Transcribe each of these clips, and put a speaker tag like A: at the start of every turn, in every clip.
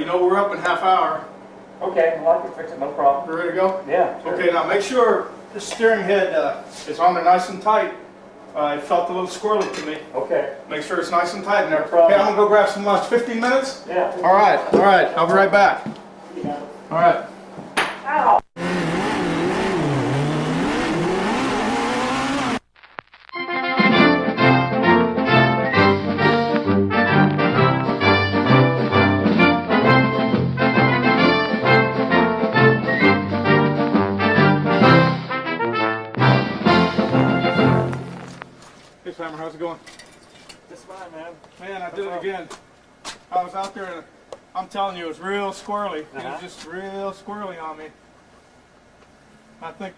A: You know we're up in half hour.
B: Okay, well, I can fix it, no problem.
A: You ready to go?
B: Yeah. Sure.
A: Okay, now make sure the steering head is on there nice and tight. It felt a little squirrely to me.
B: Okay.
A: Make sure it's nice and tight in there.
B: No problem.
A: Okay, I'm gonna go grab some lunch. 15 minutes?
B: Yeah.
A: All right. I'll be right back.
B: Yeah.
A: All right.
B: Ow!
A: Hey, Slammer, how's it going?
B: It's fine, man.
A: Man, I did it again. I was out there and I'm telling you, it was real squirrely. It was just real squirrely on me. I think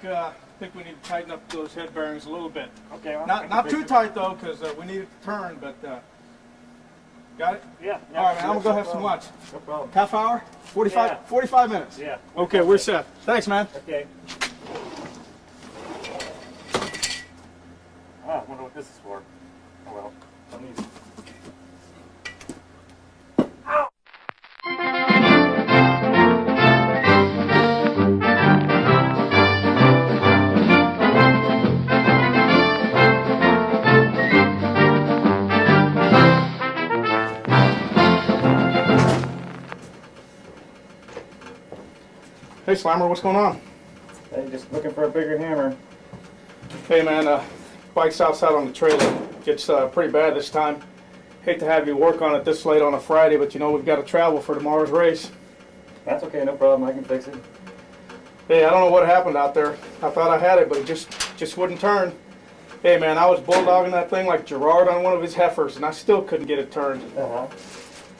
A: we need to tighten up those head bearings a little bit.
B: Okay. Well,
A: Not too tight though, because we need it to turn. But got it?
B: Yeah.
A: All right, man. I'm gonna go have some lunch.
B: No problem.
A: Half hour? 45?
B: Yeah.
A: 45 minutes.
B: Yeah.
A: Okay, we're set. Thanks, man.
B: Okay. Ah, I wonder what this is for. Oh well. Let me.
A: Hey, Slammer, what's going on?
B: Hey, just looking for a bigger hammer.
A: Hey, man, bike's outside on the trailer. Gets pretty bad this time. Hate to have you work on it this late on a Friday, but you know we've got to travel for tomorrow's race.
B: That's okay, no problem. I can fix it.
A: Hey, I don't know what happened out there. I thought I had it, but it just wouldn't turn. Hey, man, I was bulldogging that thing like Gerard on one of his heifers, and I still couldn't get it turned.
B: Well,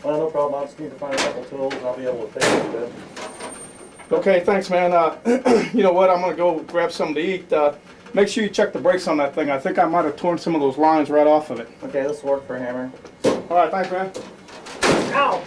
B: no problem. I'll just need to find a couple tools and I'll be able to fix it a bit.
A: Okay, thanks, man. You know what? I'm going to go grab something to eat. Make sure you check the brakes on that thing. I think I might have torn some of those lines right off of it.
B: Okay, this will work for a hammer.
A: All right, thanks, man.
B: Ow!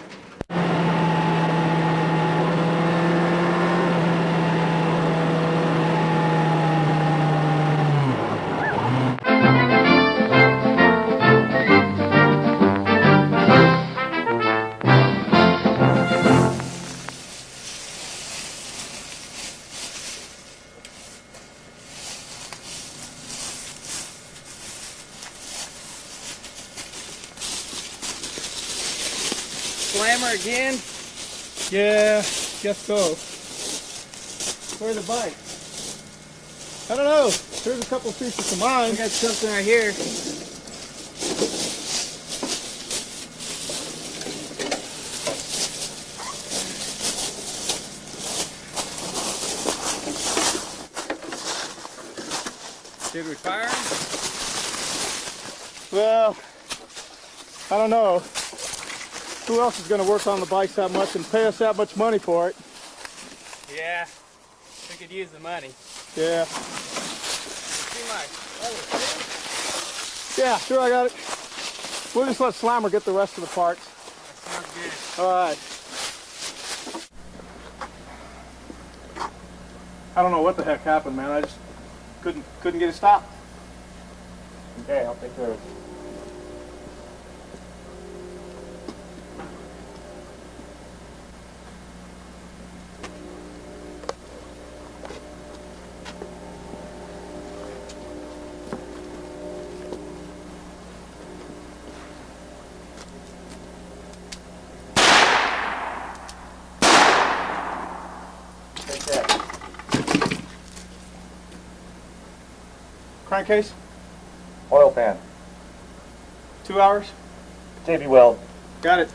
C: Slammer again?
A: Yeah, guess so.
C: Where's the bike?
A: I don't know. Here's a couple pieces of mine.
C: I got something right here. Did we fire him?
A: Well, I don't know. Who else is going to work on the bikes that much and pay us that much money for it?
C: Yeah, we could use the money.
A: Yeah.
C: See my other tool?
A: Yeah, sure, I got it. We'll just let Slammer get the rest of the parts.
C: Sounds good.
A: All right. I don't know what the heck happened, man. I just couldn't get it stopped.
B: Okay, I'll take care of it. Take that.
A: Crankcase?
B: Oil pan.
A: 2 hours?
B: JB Weld.
A: Got it.